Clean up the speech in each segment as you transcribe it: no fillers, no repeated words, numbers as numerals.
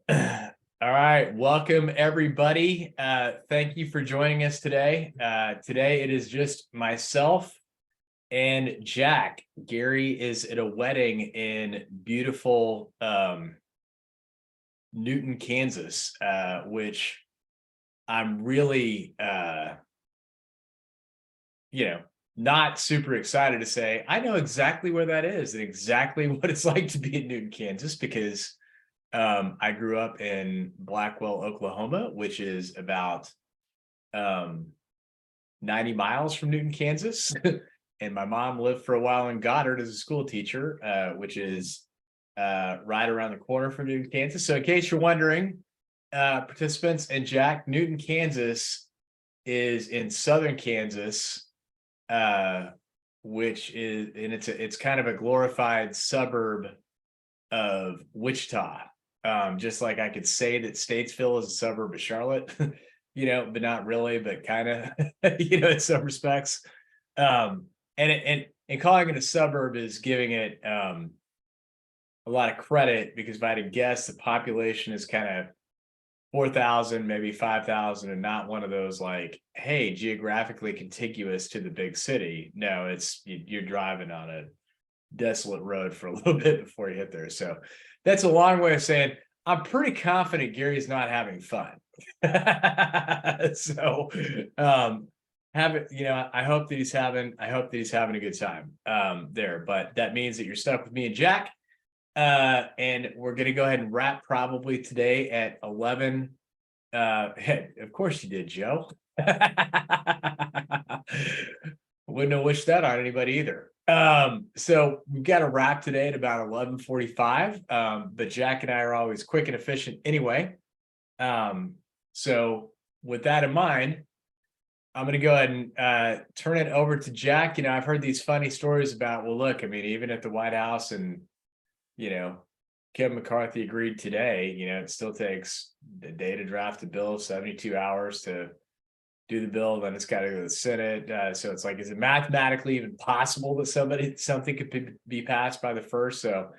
All right, welcome everybody. Thank you for joining us today. Today it is just myself and Jack. Gary is at a wedding in beautiful Newton, Kansas, which I'm really not super excited to say. I know exactly where that is and exactly what it's like to be in Newton, Kansas, because I grew up in Blackwell, Oklahoma, which is about 90 miles from Newton, Kansas. And my mom lived for a while in Goddard as a school teacher, which is right around the corner from Newton, Kansas. So in case you're wondering, participants and Jack, Newton, Kansas is in southern Kansas, which is, and it's kind of a glorified suburb of Wichita. Just like I could say that Statesville is a suburb of Charlotte, but not really, but kind of, in some respects. And calling it a suburb is giving it a lot of credit, because if I had to guess, the population is kind of 4,000, maybe 5,000, and not one of those like, hey, geographically contiguous to the big city. No, it's you're driving on a desolate road for a little bit before you hit there. So that's a long way of saying I'm pretty confident Gary's not having fun. So I hope that he's having a good time there. But that means that you're stuck with me and Jack. And we're gonna go ahead and wrap probably today at 11. Of course you did, Joe. Wouldn't have wished that on anybody either. So we've got a wrap today at about 11:45. But Jack and I are always quick and efficient anyway. So with that in mind, I'm going to go ahead and turn it over to Jack. I've heard these funny stories about, well, look, I mean, even at the White House and, Kevin McCarthy agreed today, it still takes a day to draft a bill, 72 hours to do the bill, then it's got to go to the Senate. So it's like, is it mathematically even possible that something could be passed by the first? So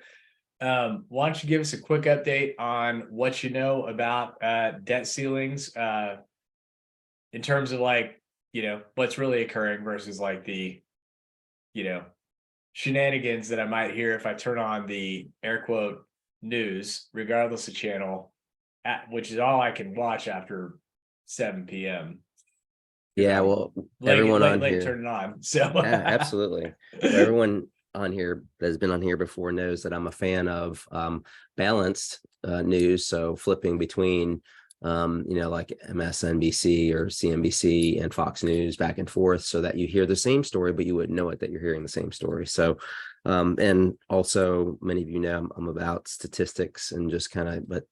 why don't you give us a quick update on what you know about debt ceilings in terms of what's really occurring versus like the, shenanigans that I might hear if I turn on the air quote news, regardless of channel, which is all I can watch after 7 p.m. Yeah, well, everyone on here turn it on. So yeah, absolutely. Well, everyone on here that has been on here before knows that I'm a fan of balanced news. So flipping between like MSNBC or CNBC and Fox News back and forth, so that you hear the same story, but you wouldn't know it that you're hearing the same story. So and also many of you know I'm about statistics and just kind of, but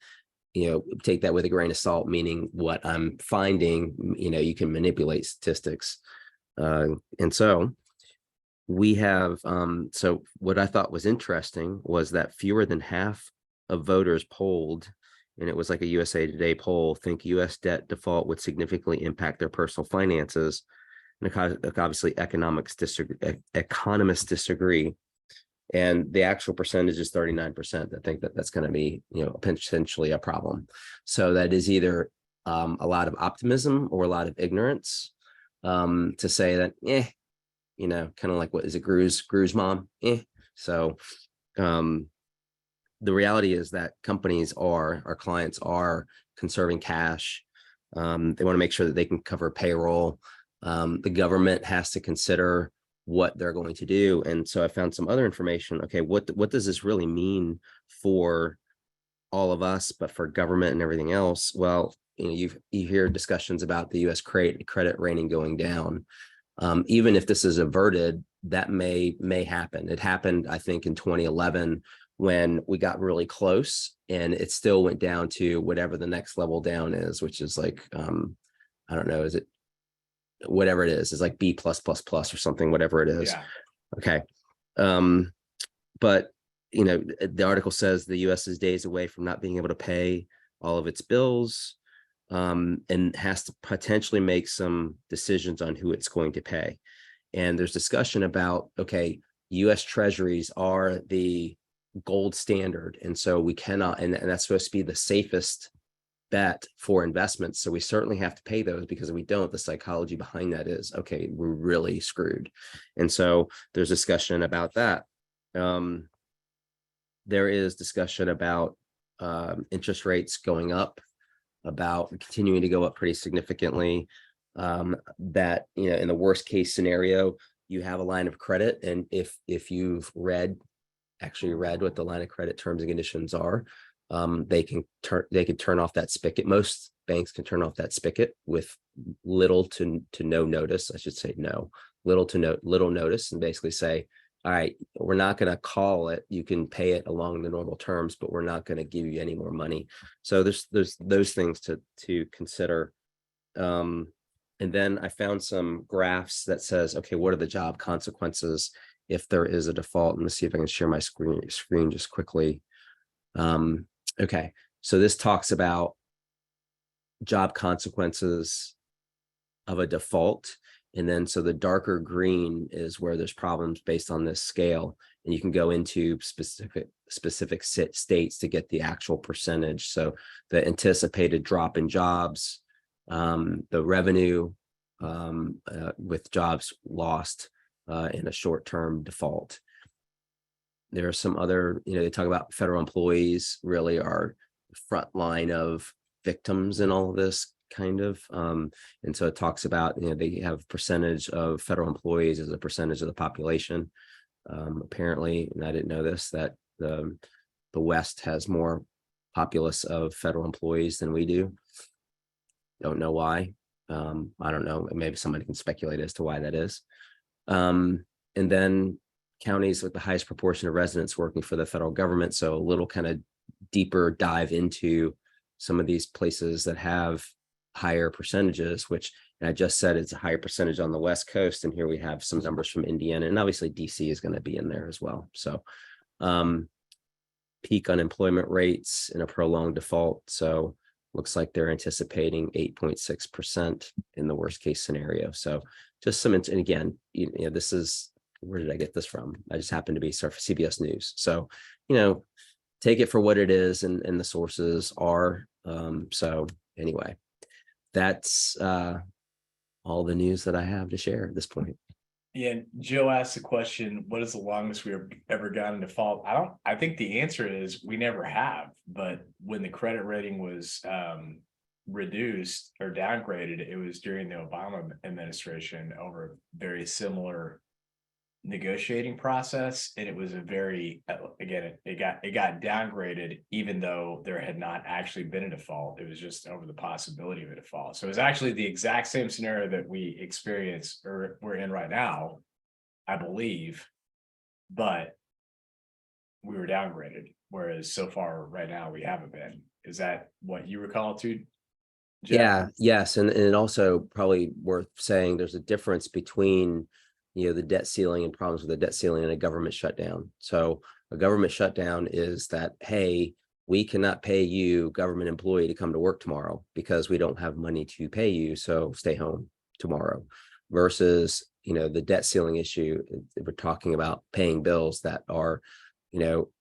take that with a grain of salt, meaning what I'm finding, you can manipulate statistics. And so we have, so what I thought was interesting was that fewer than half of voters polled, and it was like a USA Today poll, think U.S. debt default would significantly impact their personal finances. And obviously economists disagree. And the actual percentage is 39%. I think that that's going to be, potentially a problem. So that is either a lot of optimism or a lot of ignorance to say that, kind of like, what is it, Gru's mom? So the reality is that our clients are conserving cash. They want to make sure that they can cover payroll. The government has to consider what they're going to do. And so I found some other information. Okay, what does this really mean for all of us, but for government and everything else? Well, you hear discussions about the U.S. credit rating going down. Even if this is averted, that may happen. It happened, I think, in 2011 when we got really close, and it still went down to whatever the next level down is, which is like, I don't know, is it whatever it is like B+++ or something, whatever it is. Yeah. Okay. But the article says the US is days away from not being able to pay all of its bills, and has to potentially make some decisions on who it's going to pay. And there's discussion about, okay, US treasuries are the gold standard. And so we cannot, and that's supposed to be the safest bet for investments. So we certainly have to pay those, because if we don't, the psychology behind that is, okay, we're really screwed. And so there's discussion about that. There is discussion about interest rates going up, about continuing to go up pretty significantly. That, in the worst case scenario, you have a line of credit, and if you've actually read what the line of credit terms and conditions are, they can turn off that spigot. Most banks can turn off that spigot with little to no notice. I should say little notice, and basically say, all right, we're not going to call it. You can pay it along the normal terms, but we're not going to give you any more money. So there's those things to consider. And then I found some graphs that says, okay, what are the job consequences if there is a default? And let's see if I can share my screen just quickly. Okay, so this talks about job consequences of a default. And then, so the darker green is where there's problems based on this scale. And you can go into specific states to get the actual percentage. So the anticipated drop in jobs, the revenue with jobs lost in a short-term default. There are some other, they talk about federal employees really are front line of victims in all of this kind of. And so it talks about, they have percentage of federal employees as a percentage of the population. Apparently, and I didn't know this, that the West has more populace of federal employees than we do. Don't know why. I don't know. Maybe somebody can speculate as to why that is. And then counties with the highest proportion of residents working for the federal government. So a little kind of deeper dive into some of these places that have higher percentages, which, and I just said it's a higher percentage on the West Coast. And here we have some numbers from Indiana, and obviously DC is going to be in there as well. So peak unemployment rates in a prolonged default. So looks like they're anticipating 8.6% in the worst case scenario. So just some, and again, this is, where did I get this from? I just happened to be CBS News. So, take it for what it is, and the sources are. So anyway, that's all the news that I have to share at this point. Yeah, Joe asked the question, what is the longest we ever gotten in default? I think the answer is we never have, but when the credit rating was reduced or downgraded, it was during the Obama administration over a very similar negotiating process, and it was a very, again, it got downgraded even though there had not actually been a default. It was just over the possibility of a default. So it was actually the exact same scenario that we experience or we're in right now, I believe, but we were downgraded, whereas so far right now we haven't been. Is that what you recall too, Jeff? Yeah, yes, and it also probably worth saying there's a difference between the debt ceiling and problems with the debt ceiling and a government shutdown. So a government shutdown is that, hey, we cannot pay you, government employee, to come to work tomorrow because we don't have money to pay you, so stay home tomorrow. Versus, the debt ceiling issue, we're talking about paying bills that are,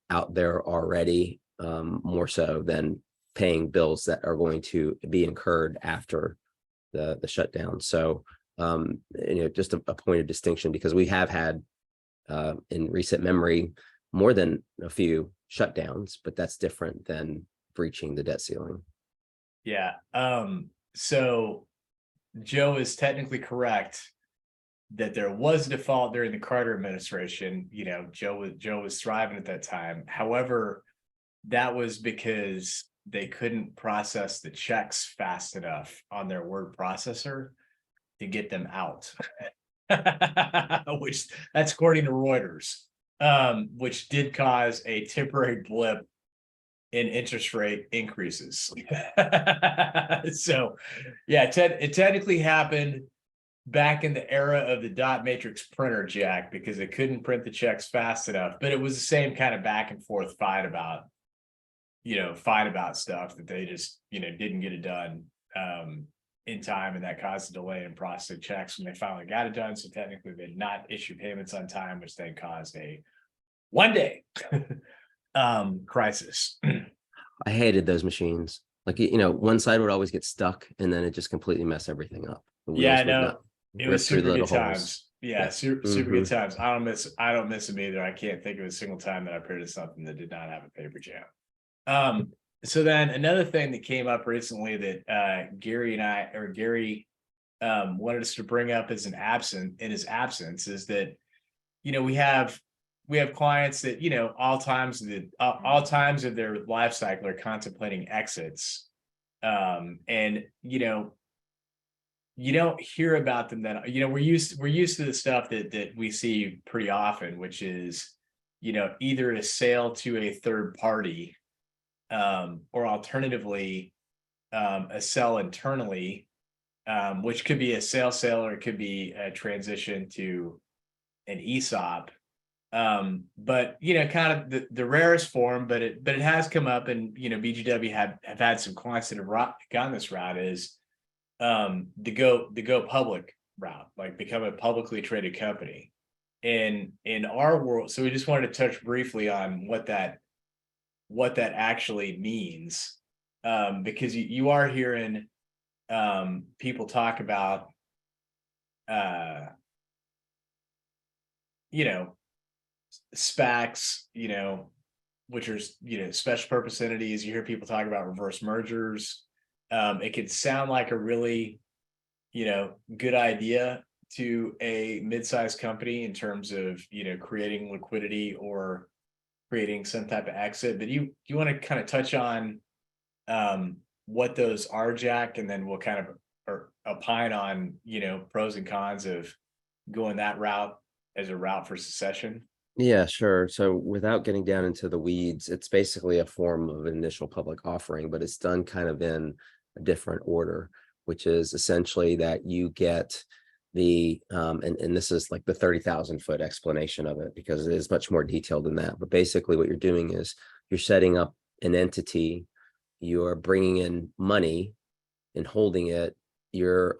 out there already, more so than paying bills that are going to be incurred after the shutdown. So just a point of distinction, because we have had in recent memory more than a few shutdowns, but that's different than breaching the debt ceiling. Yeah. So Joe is technically correct that there was a default during the Carter administration. Joe was thriving at that time. However, that was because they couldn't process the checks fast enough on their word processor to get them out, which that's according to Reuters, which did cause a temporary blip in interest rate increases. So yeah, it technically happened back in the era of the dot matrix printer, Jack, because it couldn't print the checks fast enough. But it was the same kind of back and forth fight about stuff that they just didn't get it done in time, and that caused a delay in processing checks when they finally got it done. So technically they did not issue payments on time, which then caused a 1 day crisis. I hated those machines. Like, one side would always get stuck and then it just completely mess everything up. The Yeah, wheels would not no, it rip was through the super little good holes. times. Yeah, Yeah. super Hmm. good times. I don't miss them either. I can't think of a single time that I printed something that did not have a paper jam. So then another thing that came up recently that Gary wanted us to bring up as in his absence is that, we have clients that, all times of their life cycle are contemplating exits. And you don't hear about them that, we're used to the stuff that we see pretty often, which is, either a sale to a third party, or alternatively, a sell internally, which could be a sale, or it could be a transition to an ESOP. But kind of the rarest form, but it has come up, and BGW have had some clients that have gone this route, is the go public route, like become a publicly traded company. In our world, so we just wanted to touch briefly on what that actually means, because you are hearing people talk about uh you know SPACs, which are special purpose entities. You hear people talk about reverse mergers. It could sound like a really good idea to a mid-sized company in terms of creating liquidity or creating some type of exit. But you want to kind of touch on what those are, Jack, and then we'll kind of or opine on pros and cons of going that route as a route for secession. Yeah, sure. So without getting down into the weeds, it's basically a form of initial public offering, but it's done kind of in a different order, which is essentially that you get and this is like the 30,000-foot explanation of it, because it is much more detailed than that. But basically what you're doing is you're setting up an entity, you're bringing in money and holding it. You're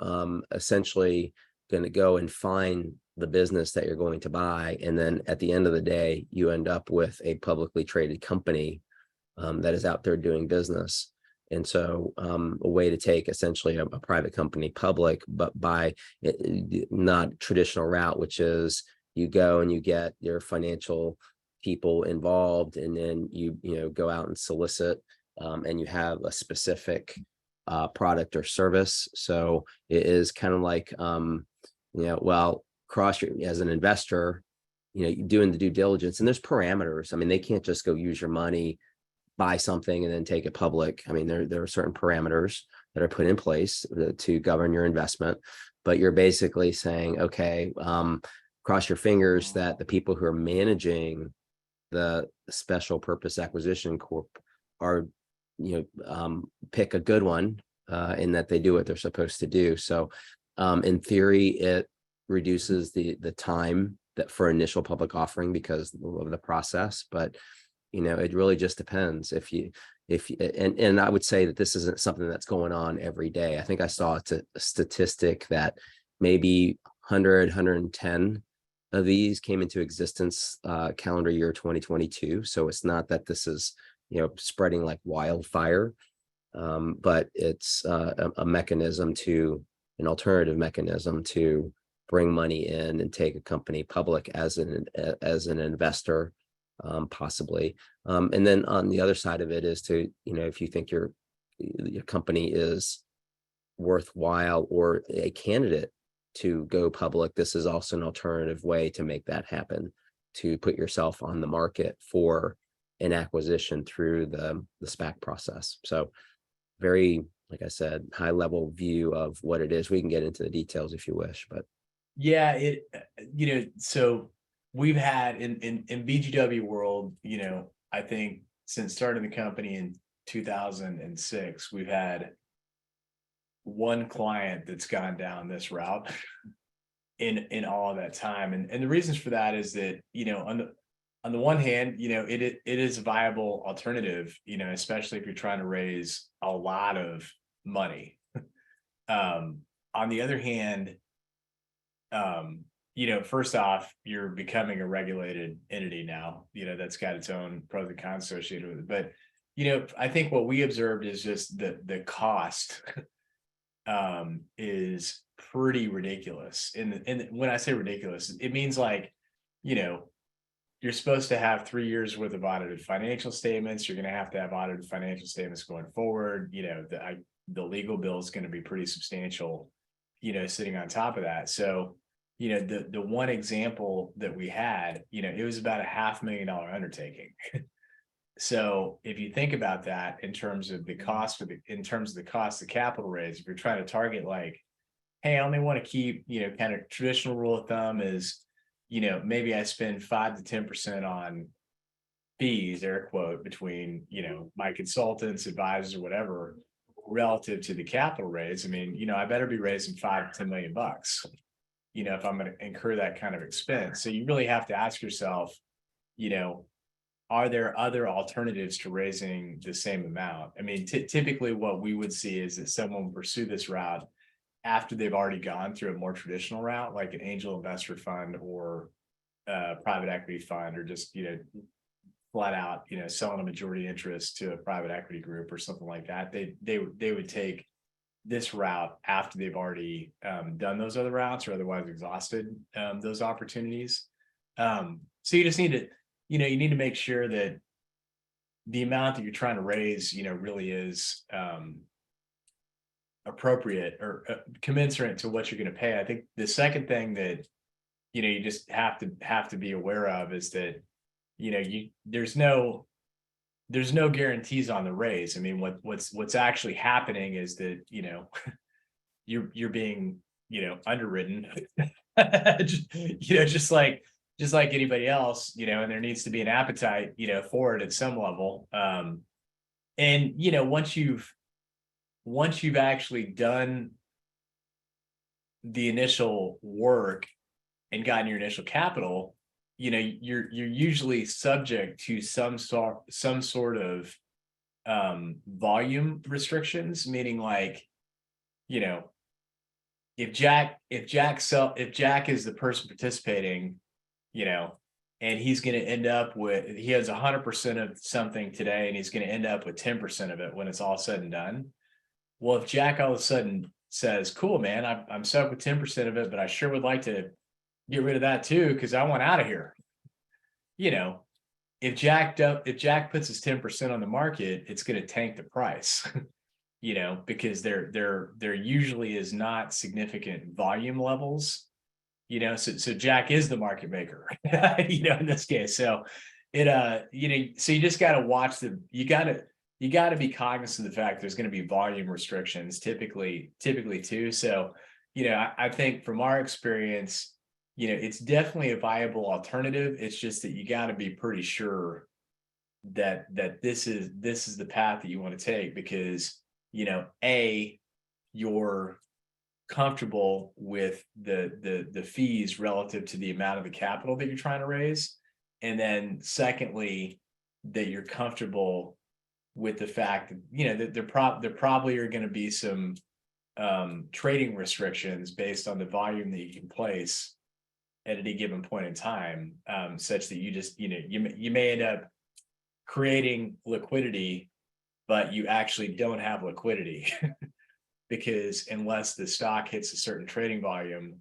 essentially going to go and find the business that you're going to buy. And then at the end of the day, you end up with a publicly traded company that is out there doing business. And so a way to take essentially a private company public, but by not traditional route, which is you go and you get your financial people involved, and then you go out and solicit, and you have a specific product or service. So it is kind of like, well, cross your, as an investor, doing the due diligence, and there's parameters. I mean, they can't just go use your money, buy something and then take it public. I mean, there are certain parameters that are put in place to govern your investment, but you're basically saying, okay, cross your fingers that the people who are managing the special purpose acquisition corp are, pick a good one, in that they do what they're supposed to do. So in theory, it reduces the time that for initial public offering because of the process, but it really just depends. And I would say that this isn't something that's going on every day. I think I saw a statistic that maybe 110 of these came into existence calendar year 2022. So it's not that this is spreading like wildfire, but it's a mechanism to an alternative mechanism to bring money in and take a company public as an investor, possibly. And then on the other side of it is to, if you think your company is worthwhile or a candidate to go public, this is also an alternative way to make that happen, to put yourself on the market for an acquisition through the SPAC process. So very, like I said, high level view of what it is. We can get into the details if you wish, but Yeah, so we've had in BGW world, I think since starting the company in 2006, we've had one client that's gone down this route in all of that time. And the reasons for that is that, on the one hand, it is a viable alternative, especially if you're trying to raise a lot of money. On the other hand, first off, you're becoming a regulated entity now, that's got its own pros and cons associated with it. But, I think what we observed is just the cost is pretty ridiculous. And when I say ridiculous, it means like, you know, you're supposed to have 3 years worth of audited financial statements. You're going to have audited financial statements going forward. The legal bill is going to be pretty substantial, sitting on top of that. So, the one example that we had, it was about $500,000 undertaking. So if you think about that in terms of the cost of capital raise, if you're trying to target like, hey, I only want to keep, kind of traditional rule of thumb is, maybe I spend 5 to 10% on fees, air quote, between, my consultants, advisors, or whatever, relative to the capital raise. I mean, I better be raising 5 to 10 million bucks, if I'm going to incur that kind of expense. So you really have to ask yourself, are there other alternatives to raising the same amount? I mean, typically what we would see is that someone will pursue this route after they've already gone through a more traditional route, like an angel investor fund or a private equity fund, or just, flat out, selling a majority interest to a private equity group or something like that. They would take this route after they've already done those other routes or otherwise exhausted those opportunities. So you just need to, you need to make sure that the amount that you're trying to raise, really is appropriate or commensurate to what you're going to pay. I think the second thing that, you just have to be aware of is that, there's no guarantees on the raise. I mean, what's actually happening is that, you're being, underwritten, just like anybody else, and there needs to be an appetite, for it at some level. And, once you've actually done the initial work and gotten your initial capital, you're usually subject to some sort of volume restrictions, meaning like, if Jack is the person participating, and he's going to end up with, he has 100% of something today, and he's going to end up with 10% of it when it's all said and done. Well, if Jack all of a sudden says, cool, man, I'm stuck with 10% of it, but I sure would like to get rid of that too, because I want out of here. If Jack puts his 10% on the market, it's going to tank the price, because there usually is not significant volume levels, so Jack is the market maker, in this case. So so you just got to watch you got to be cognizant of the fact there's going to be volume restrictions typically too. So, I think from our experience, it's definitely a viable alternative. It's just that you got to be pretty sure that this is the path that you want to take, because, you're comfortable with the fees relative to the amount of the capital that you're trying to raise. And then secondly, that you're comfortable with the fact that, that there probably are going to be some trading restrictions based on the volume that you can place at any given point in time, such that you just, you may end up creating liquidity, but you actually don't have liquidity because unless the stock hits a certain trading volume,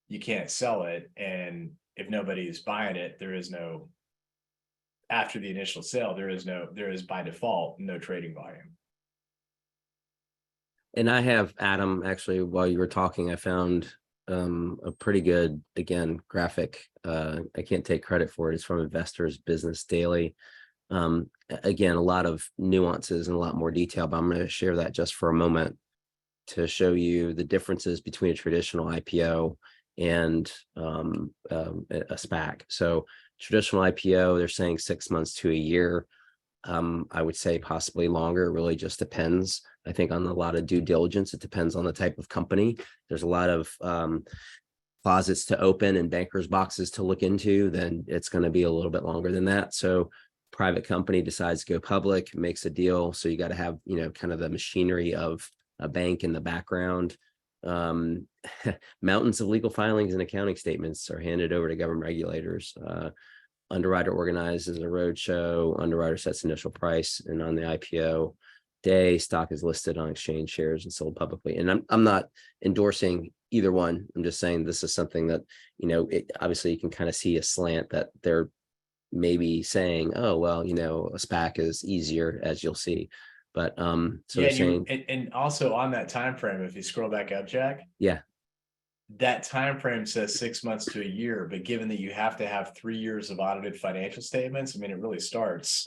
you can't sell it. And if nobody is buying it, after the initial sale, there is by default no trading volume. And I have, Adam, actually, while you were talking, I found a pretty good, again, graphic. I can't take credit for it. It's from Investors Business Daily. Again, a lot of nuances and a lot more detail, but I'm going to share that just for a moment to show you the differences between a traditional IPO and a SPAC. So traditional IPO, they're saying 6 months to a year. I would say possibly longer. It really just depends, I think, on a lot of due diligence. It depends on the type of company. There's a lot of closets to open and bankers boxes to look into. Then it's going to be a little bit longer than that. So private company decides to go public, makes a deal. So you got to have, kind of the machinery of a bank in the background. um, mountains of legal filings and accounting statements are handed over to government regulators. Underwriter organizes a roadshow, underwriter sets initial price, and on the IPO day, stock is listed on exchange shares and sold publicly. And I'm not endorsing either one. I'm just saying this is something that, obviously you can kind of see a slant that they're maybe saying, oh, well, a SPAC is easier, as you'll see. But so Yeah, they're saying, and also on that time frame, if you scroll back up, Jack, yeah, that time frame says 6 months to a year, but given that you have to have 3 years of audited financial statements, I mean, it really starts,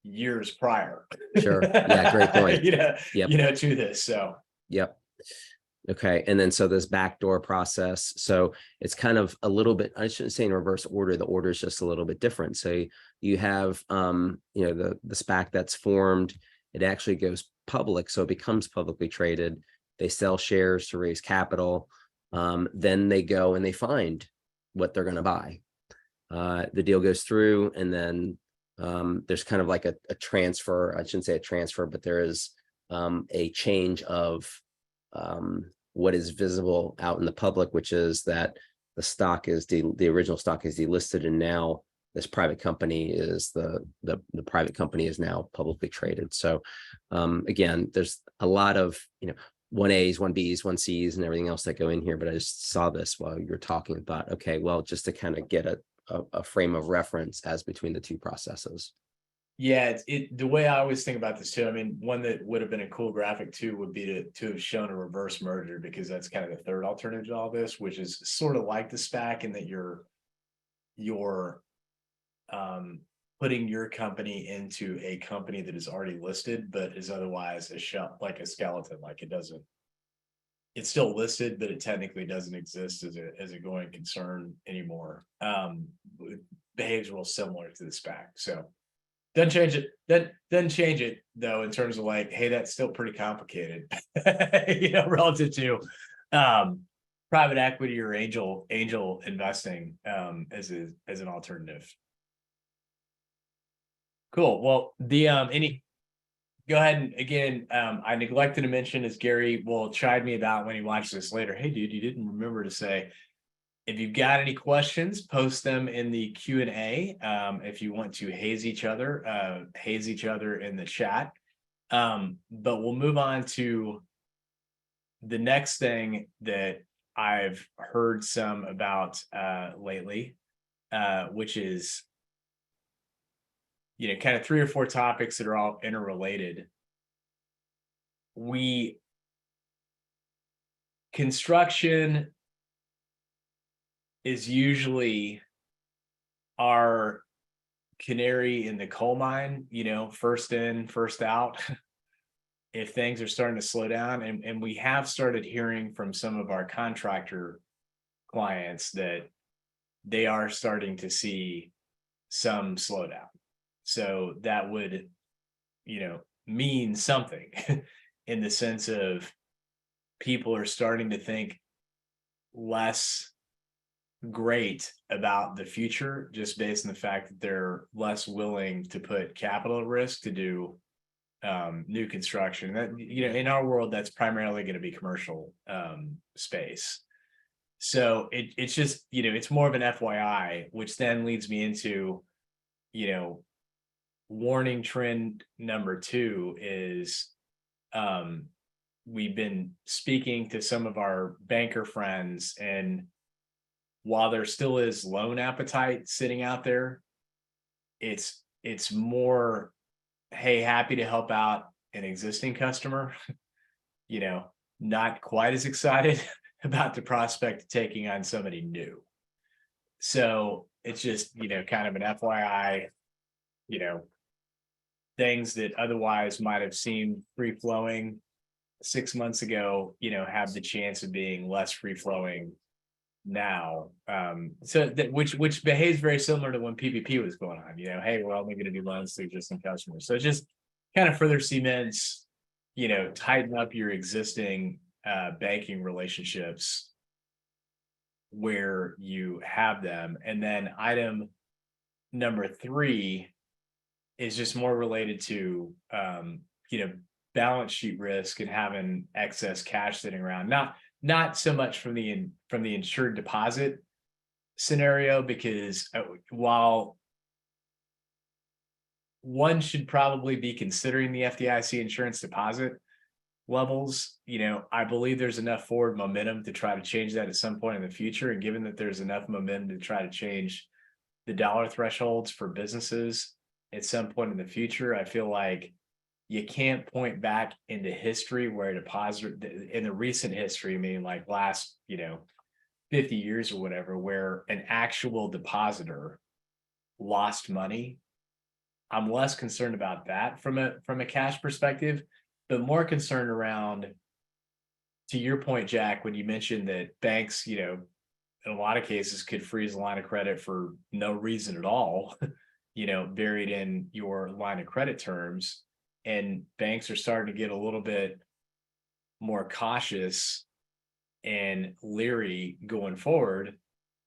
years prior. sure. Yeah, great point. Yep. To this. So Yep. Okay. And then so this backdoor process. So it's kind of a little bit, I shouldn't say in reverse order, the order is just a little bit different. So you have the SPAC that's formed, it actually goes public. So it becomes publicly traded. They sell shares to raise capital. Then they go and they find what they're going to buy. The deal goes through, and then there's kind of like a transfer. I shouldn't say a transfer, but there is a change of what is visible out in the public, which is that the stock is the original stock is delisted, and now this private company is the private company is now publicly traded. So again, there's a lot of 1As, 1Bs, 1Cs, and everything else that go in here. But I just saw this while you were talking and thought, okay, well, just to kind of get a frame of reference as between the two processes. yeah, the way I always think about this too. I mean, one that would have been a cool graphic too would be to have shown a reverse merger, because that's kind of the third alternative to all this, which is sort of like the SPAC in that you're putting your company into a company that is already listed, but is otherwise like a skeleton, like it's still listed, but it technically doesn't exist as a going concern anymore. It behaves real similar to the SPAC. So doesn't change it. Doesn't change it though, in terms of like, hey, that's still pretty complicated, relative to private equity or angel investing as an alternative. Cool. Well, go ahead, and again, I neglected to mention, as Gary will chide me about when he watches this later. Hey, dude, you didn't remember to say, if you've got any questions, post them in the Q&A. If you want to haze each other in the chat. But we'll move on to the next thing that I've heard some about lately, which is kind of 3 or 4 topics that are all interrelated. Construction is usually our canary in the coal mine, first in, first out, if things are starting to slow down. And we have started hearing from some of our contractor clients that they are starting to see some slowdown. So that would, mean something in the sense of people are starting to think less great about the future, just based on the fact that they're less willing to put capital at risk to do new construction. That, in our world, that's primarily going to be commercial space. So it's just, it's more of an FYI, which then leads me into, warning trend number 2 is we've been speaking to some of our banker friends, and while there still is loan appetite sitting out there, it's more, hey, happy to help out an existing customer, not quite as excited about the prospect of taking on somebody new. So it's just, kind of an FYI, things that otherwise might have seemed free flowing 6 months ago, have the chance of being less free flowing now. So that which behaves very similar to when PPP was going on. Hey, we're only going to do loans to existing customers. So it just kind of further cements, tighten up your existing banking relationships where you have them. And then item number 3 is just more related to balance sheet risk and having excess cash sitting around. Not so much from the insured deposit scenario, because while one should probably be considering the FDIC insurance deposit levels, I believe there's enough forward momentum to try to change that at some point in the future. And given that there's enough momentum to try to change the dollar thresholds for businesses at some point in the future, I feel like you can't point back into history where a depositor in the recent history, meaning like last, 50 years or whatever, where an actual depositor lost money. I'm less concerned about that from a cash perspective, but more concerned around, to your point, Jack, when you mentioned that banks, in a lot of cases could freeze a line of credit for no reason at all, buried in your line of credit terms. And banks are starting to get a little bit more cautious and leery going forward.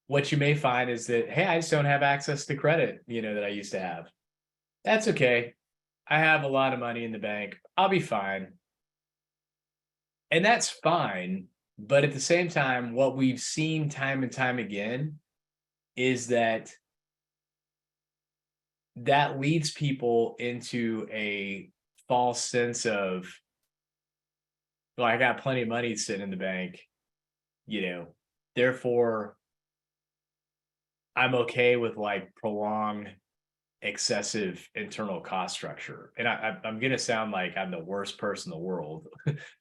What you may find is that, hey, I just don't have access to credit, that I used to have. That's okay. I have a lot of money in the bank. I'll be fine. And that's fine. But at the same time, what we've seen time and time again is that leads people into a false sense of, well, I got plenty of money sitting in the bank, therefore I'm okay with like prolonged excessive internal cost structure. And I'm going to sound like I'm the worst person in the world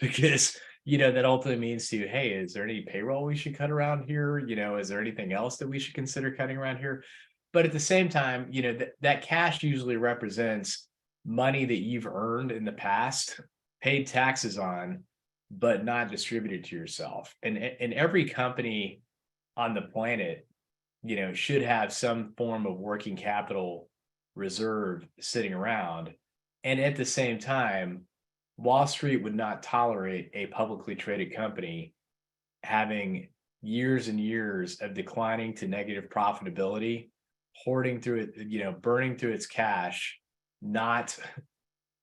because, that ultimately means to you, hey, is there any payroll we should cut around here? Is there anything else that we should consider cutting around here? But at the same time, that cash usually represents money that you've earned in the past, paid taxes on, but not distributed to yourself. And every company on the planet, should have some form of working capital reserve sitting around. And at the same time, Wall Street would not tolerate a publicly traded company having years and years of declining to negative profitability, hoarding through it, burning through its cash, not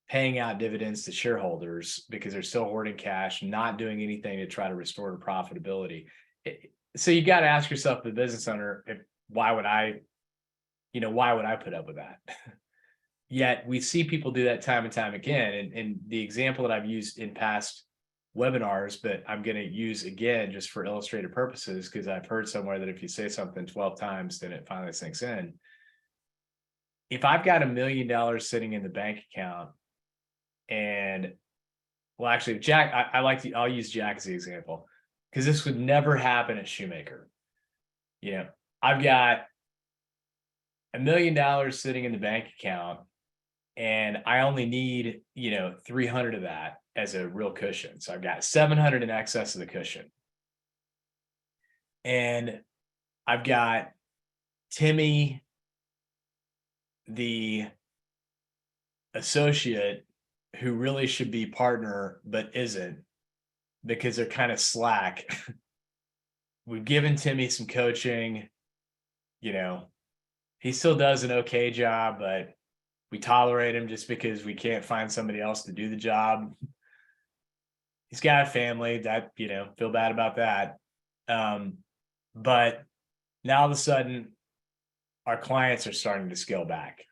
paying out dividends to shareholders because they're still hoarding cash, not doing anything to try to restore to profitability. So you got to ask yourself, the business owner, why would I put up with that? Yet we see people do that time and time again. And the example that I've used in past webinars, but I'm going to use again just for illustrative purposes, because I've heard somewhere that if you say something 12 times, then it finally sinks in. If I've got $1 million sitting in the bank account, and well, actually, Jack, I'll use Jack as the example, because this would never happen at Shoemaker. I've got $1 million sitting in the bank account, and I only need, 300 of that as a real cushion. So I've got 700 in excess of the cushion. And I've got Timmy, the associate, who really should be partner, but isn't, because they're kind of slack. We've given Timmy some coaching, he still does an okay job, but we tolerate him just because we can't find somebody else to do the job. He's got a family that, feel bad about that. But now all of a sudden, our clients are starting to scale back.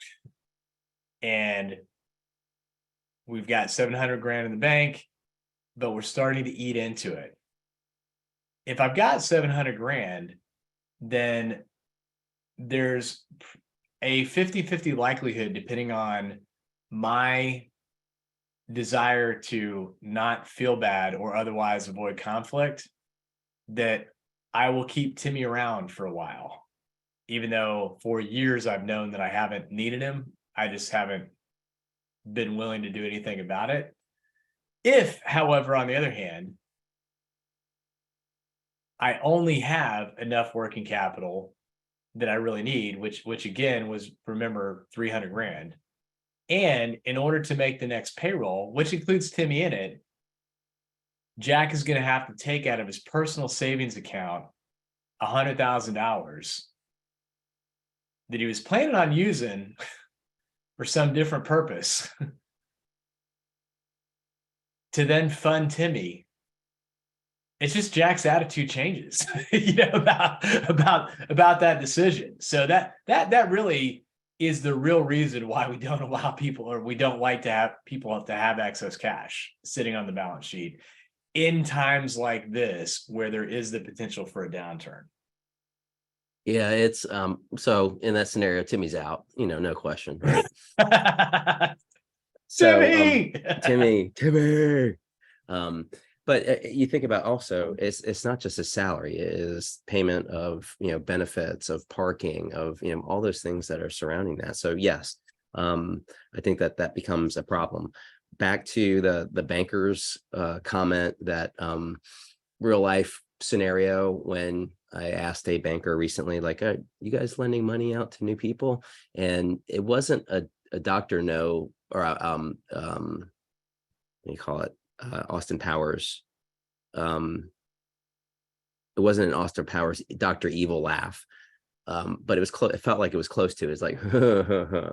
And we've got 700 grand in the bank, but we're starting to eat into it. If I've got 700 grand, then there's a 50-50 likelihood, depending on my desire to not feel bad or otherwise avoid conflict, that I will keep Timmy around for a while. Even though for years I've known that I haven't needed him, I just haven't been willing to do anything about it. If, however, on the other hand, I only have enough working capital that I really need, which again was, remember, 300 grand. And in order to make the next payroll, which includes Timmy in it, Jack is going to have to take out of his personal savings account $100,000 that he was planning on using for some different purpose. to then fund Timmy, it's just Jack's attitude changes, about that decision. So that really is the real reason why we don't allow people, or we don't like to have people to have excess cash sitting on the balance sheet in times like this, where there is the potential for a downturn. Yeah, it's so in that scenario, Timmy's out, no question, right? So Timmy! Timmy. Um, but you think about also, it's not just a salary, it is payment of benefits, of parking, of all those things that are surrounding that. So yes, I think that becomes a problem. Back to the banker's comment, that real life scenario, when I asked a banker recently, like, you guys lending money out to new people? And it wasn't a doctor no, or what do you call it, Austin Powers. It wasn't an Austin Powers Dr. Evil laugh, but it was close. It felt like it was close to. It's like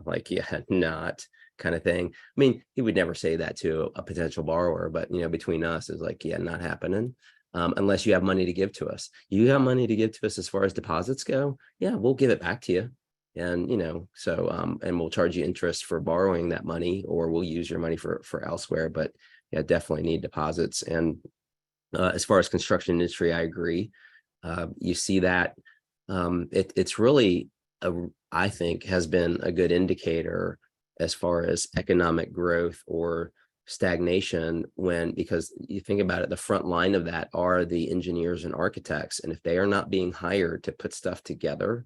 like, yeah, not kind of thing. I mean, he would never say that to a potential borrower, but between us, is like, yeah, not happening. Unless you have money to give to us. You have money to give to us as far as deposits go, yeah, we'll give it back to you. And so and we'll charge you interest for borrowing that money, or we'll use your money for elsewhere. But yeah, definitely need deposits. And as far as construction industry, I agree. You see that it's really I think has been a good indicator as far as economic growth or stagnation, because you think about it, the front line of that are the engineers and architects, and if they are not being hired to put stuff together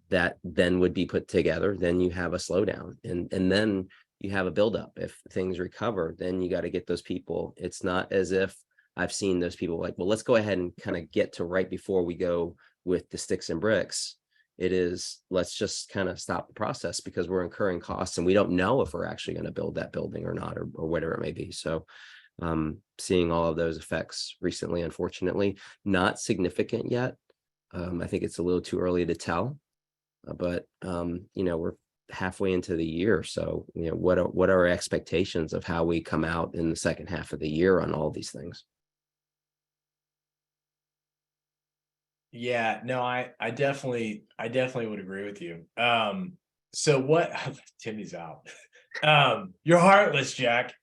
that then would be put together, then you have a slowdown, and then you have a buildup. If things recover, then you got to get those people. It's not as if I've seen those people like, well, let's go ahead and kind of get to right before we go with the sticks and bricks. It is, let's just kind of stop the process because we're incurring costs and we don't know if we're actually going to build that building or not, or whatever it may be. So seeing all of those effects recently, unfortunately, not significant yet. I think it's a little too early to tell, but we're halfway into the year. So, what are our expectations of how we come out in the second half of the year on all these things? Yeah, no, I definitely would agree with you. So what Timmy's out. You're heartless, Jack.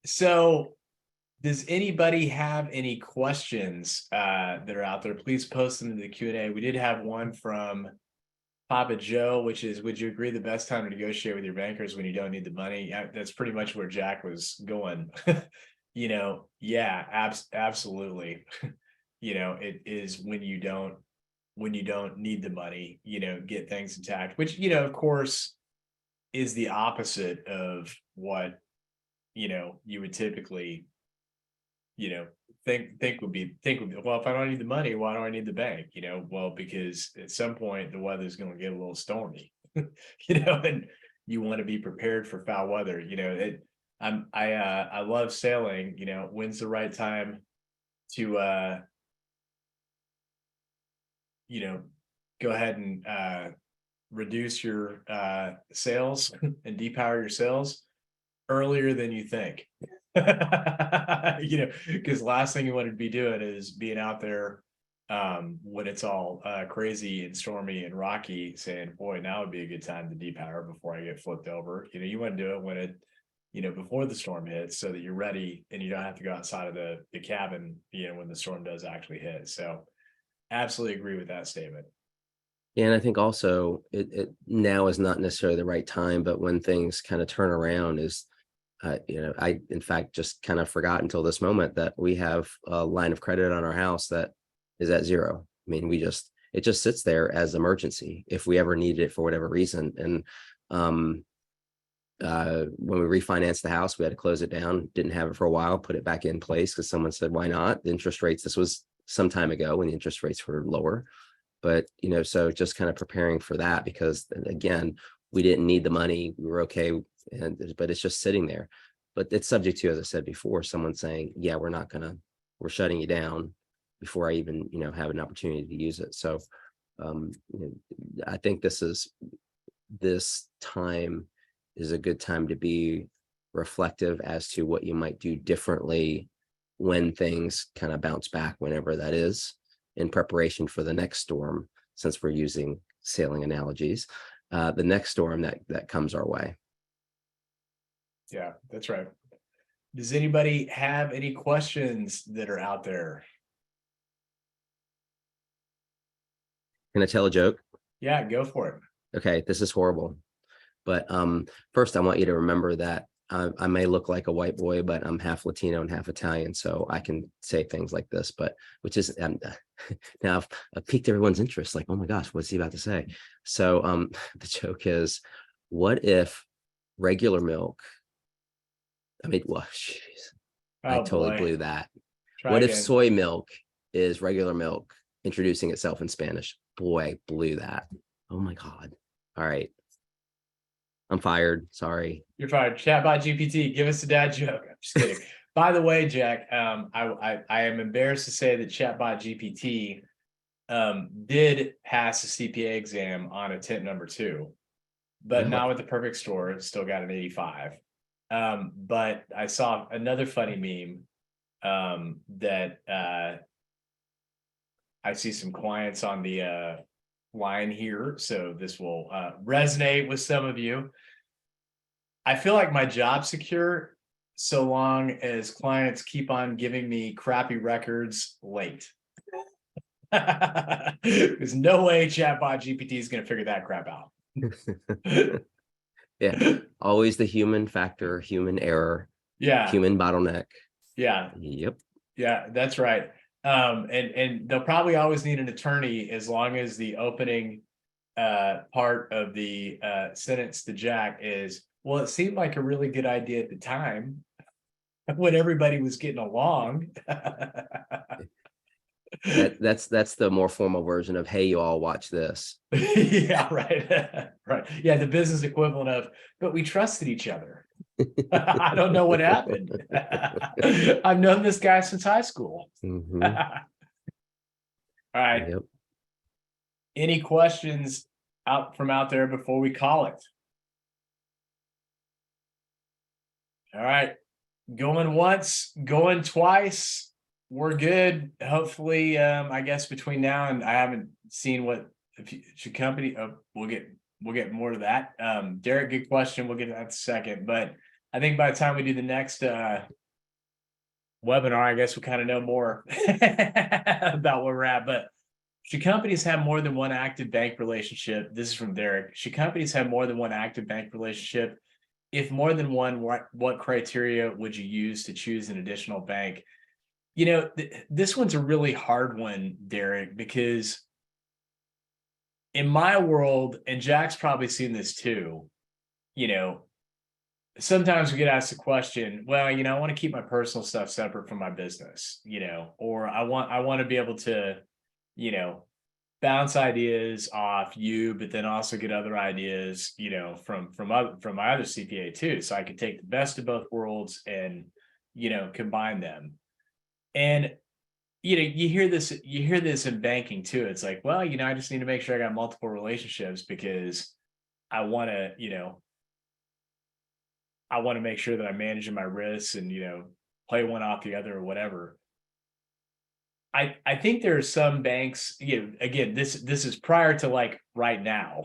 So does anybody have any questions that are out there? Please post them in the Q&A. We did have one from Papa Joe, which is, would you agree the best time to negotiate with your bankers when you don't need the money? That's pretty much where Jack was going. Yeah, absolutely. It is when you don't need the money, get things intact, which, of course, is the opposite of what, you would typically, think would be, well, if I don't need the money, why do I need the bank? Well, because at some point the weather's going to get a little stormy, and you want to be prepared for foul weather. I love sailing. When's the right time to go ahead and reduce your sails and depower your sails earlier than you think. Because last thing you want to be doing is being out there when it's all crazy and stormy and rocky, saying, boy, now would be a good time to depower before I get flipped over. You want to do it when it before the storm hits, so that you're ready and you don't have to go outside of the cabin when the storm does actually hit. So absolutely agree with that statement. And I think also it now is not necessarily the right time, but when things kind of turn around is, I in fact just kind of forgot until this moment that we have a line of credit on our house that is at zero. I mean, it just sits there as emergency if we ever needed it for whatever reason. And when we refinanced the house, we had to close it down, didn't have it for a while, put it back in place because someone said, why not? The interest rates, this was some time ago when the interest rates were lower. But, so just kind of preparing for that, because again, we didn't need the money. We were okay. But it's just sitting there. But it's subject to, as I said before, someone saying, yeah, we're shutting you down before I even, have an opportunity to use it. So I think this time is a good time to be reflective as to what you might do differently when things kind of bounce back, whenever that is, in preparation for the next storm, since we're using sailing analogies, the next storm that comes our way. Yeah, that's right. Does anybody have any questions that are out there? Can I tell a joke? Yeah, go for it. Okay, this is horrible. But first, I want you to remember that I may look like a white boy, but I'm half Latino and half Italian, so I can say things like this. But which is now I've piqued everyone's interest. Like, oh my gosh, what's he about to say? So the joke is, what if regular milk? I mean, well, jeez, I Oh totally boy. blew that. Try What if again. soy milk is regular milk introducing itself in Spanish? Boy, blew that. Oh my God. All right. I'm fired. Sorry. You're fired. Chatbot GPT, give us a dad joke. I'm just kidding. By the way, Jack, I am embarrassed to say that Chatbot GPT did pass the CPA exam on attempt number 2, but Oh my, not with the perfect score. It still got an 85. But I saw another funny meme that I see some clients on the line here, so this will resonate with some of you. I feel like my job's secure so long as clients keep on giving me crappy records late. There's no way Chatbot GPT is going to figure that crap out. yeah. Always the human factor, human error, Yeah, human bottleneck. yeah, Yep. yeah, that's right. And they'll probably always need an attorney as long as the opening part of the sentence to Jack is, well, it seemed like a really good idea at the time when everybody was getting along. That's the more formal version of, hey, you all watch this. Yeah, right. Right. Yeah, the business equivalent of, but we trusted each other. I don't know what happened. I've known this guy since high school. All Mhm. right. Yep. Any questions out there before we call it? All right. Going once, going twice. We're good. Hopefully, I guess between now and I haven't seen what if your company. We'll get more to that. Derek, good question. We'll get to that in a second. But I think by the time we do the next webinar, I guess we kind of know more about where we're at. But should companies have more than one active bank relationship? This is from Derek. Should companies have more than one active bank relationship? If more than one, what criteria would you use to choose an additional bank? You know, this one's a really hard one, Derek, because in my world, and Jack's probably seen this too, you know, sometimes we get asked the question, well, you know, I want to keep my personal stuff separate from my business, you know, or I want to be able to, you know, bounce ideas off you, but then also get other ideas, you know, from my other CPA too. So I could take the best of both worlds and, you know, combine them. And you know, you hear this in banking too. It's like, well, you know, I just need to make sure I got multiple relationships because I want to, you know, I want to make sure that I'm managing my risks and, you know, play one off the other or whatever. I think there are some banks, you know, again, this is prior to like right now,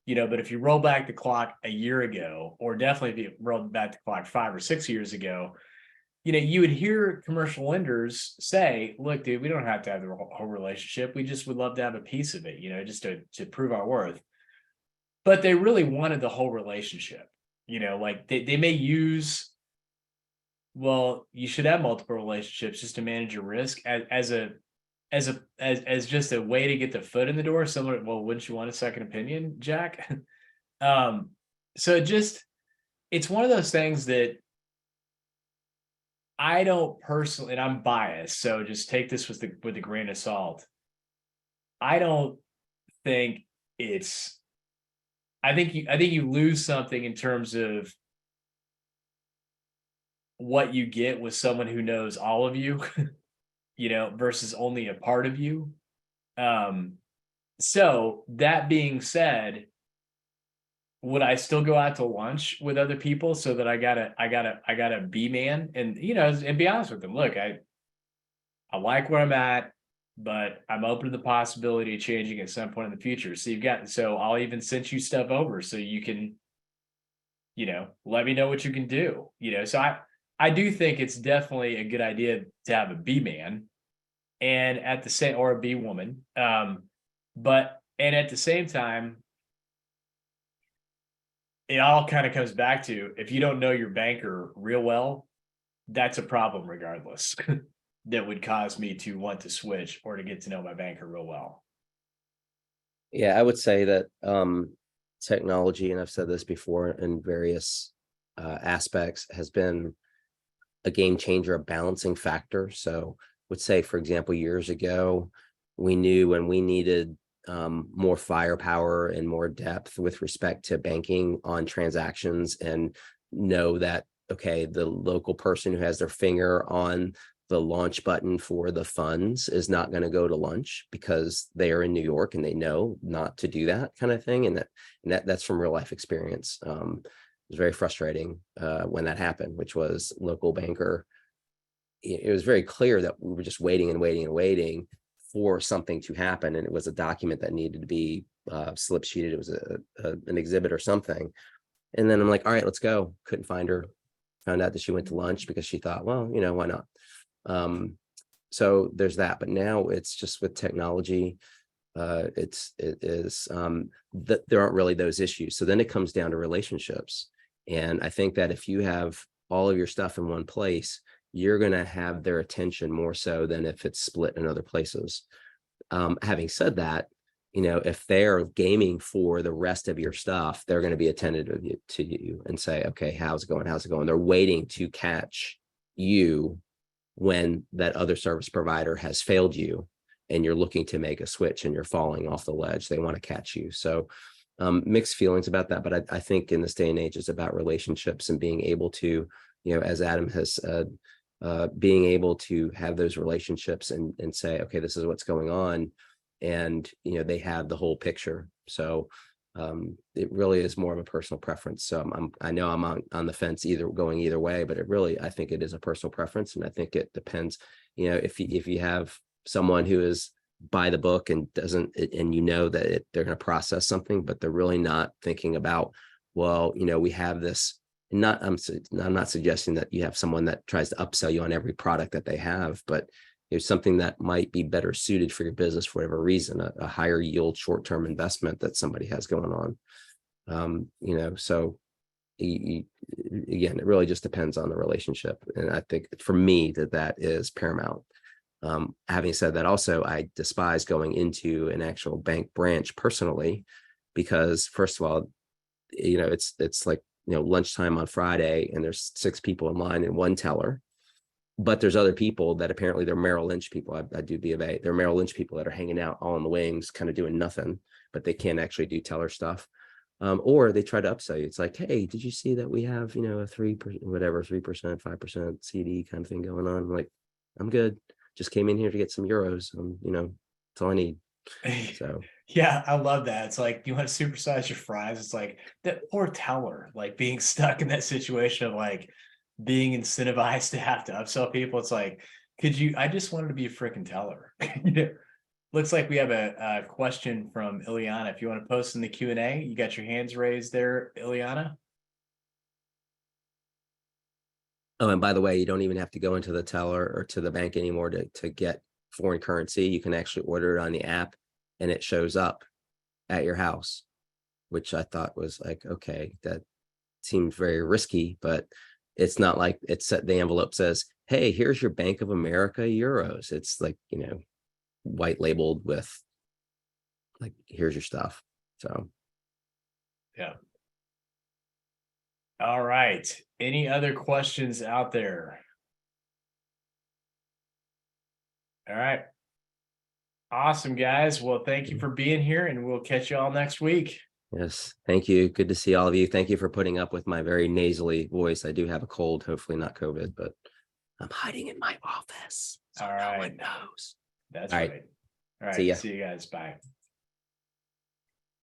you know, but if you roll back the clock a year ago, or definitely if you roll back the clock 5 or 6 years ago, you know, you would hear commercial lenders say, look, dude, we don't have to have the whole relationship. We just would love to have a piece of it, you know, just to prove our worth. But they really wanted the whole relationship, you know, like they may use, well, you should have multiple relationships just to manage your risk as just a way to get the foot in the door. Similar, well, wouldn't you want a second opinion, Jack? um, so it's one of those things that I don't personally, and I'm biased, so just take this with a grain of salt. I don't think it's. I think you lose something in terms of what you get with someone who knows all of you, you know, versus only a part of you. Um, so that being said, would I still go out to lunch with other people so that I gotta be man? And and be honest with them. Look, I like where I'm at, but I'm open to the possibility of changing at some point in the future. So I'll even send you stuff over so you can, let me know what you can do. So I do think it's definitely a good idea to have a B man and at the same or a B woman. But and at the same time, it all kind of comes back to if you don't know your banker real well, that's a problem regardless. That would cause me to want to switch or to get to know my banker real well. Yeah, I would say that technology, and I've said this before in various aspects, has been a game changer, a balancing factor. So would say, for example, years ago, we knew when we needed more firepower and more depth with respect to banking on transactions, and know that, okay, the local person who has their finger on the launch button for the funds is not going to go to lunch because they are in New York and they know not to do that kind of thing. And that's from real life experience. It was very frustrating when that happened, which was local banker. It was very clear that we were just waiting and waiting and waiting for something to happen. And it was a document that needed to be slip sheeted. It was an exhibit or something. And then I'm like, all right, let's go. Couldn't find her. Found out that she went to lunch because she thought, well, why not? So there's that. But now it's just with technology, it is that there aren't really those issues. So then it comes down to relationships. And I think that if you have all of your stuff in one place, you're going to have their attention more so than if it's split in other places. Having said that, if they're gaming for the rest of your stuff, they're going to be attentive to you and say, okay, how's it going? How's it going? They're waiting to catch you when that other service provider has failed you and you're looking to make a switch and you're falling off the ledge. They want to catch you. So mixed feelings about that. But I think in this day and age, it's about relationships and being able to, as Adam has said, being able to have those relationships and say, okay, this is what's going on. And, they have the whole picture. So it really is more of a personal preference. So I know I'm on the fence going either way, but I think it is a personal preference. And I think it depends, if you have someone who is by the book and doesn't, and that they're going to process something, but they're really not thinking about, well, we have this. I'm not suggesting that you have someone that tries to upsell you on every product that they have, but there's something that might be better suited for your business for whatever reason, a higher yield short-term investment that somebody has going on. So again, it really just depends on the relationship. And I think for me that is paramount. Having said that, also, I despise going into an actual bank branch personally, because first of all, it's like, lunchtime on Friday and there's 6 people in line and 1 teller. But there's other people that apparently they're Merrill Lynch people. I do B of A. They're Merrill Lynch people that are hanging out all in the wings, kind of doing nothing, but they can't actually do teller stuff. Or they try to upsell you. It's like, hey, did you see that we have, a 3%, whatever, 3%, 5% CD kind of thing going on? I'm like, I'm good. Just came in here to get some euros. That's all I need. So yeah, I love that. It's like, you want to supersize your fries. It's like that poor teller, like being stuck in that situation of like being incentivized to have to upsell people. It's like, I just wanted to be a freaking teller. Looks like we have a question from Ileana. If you want to post in the Q&A, you got your hands raised there, Ileana. Oh, and by the way, you don't even have to go into the teller or to the bank anymore to get foreign currency. You can actually order it on the app and it shows up at your house, which I thought was like, okay, that seemed very risky, but it's not like the envelope says, hey, here's your Bank of America euros. It's like, white labeled with like, here's your stuff. So. Yeah. All right. Any other questions out there? All right. Awesome, guys. Well, thank you for being here, and we'll catch you all next week. Yes. Thank you. Good to see all of you. Thank you for putting up with my very nasally voice. I do have a cold, hopefully not COVID, but I'm hiding in my office. So all right. no one knows. That's all right. All right. See ya. See you guys. Bye.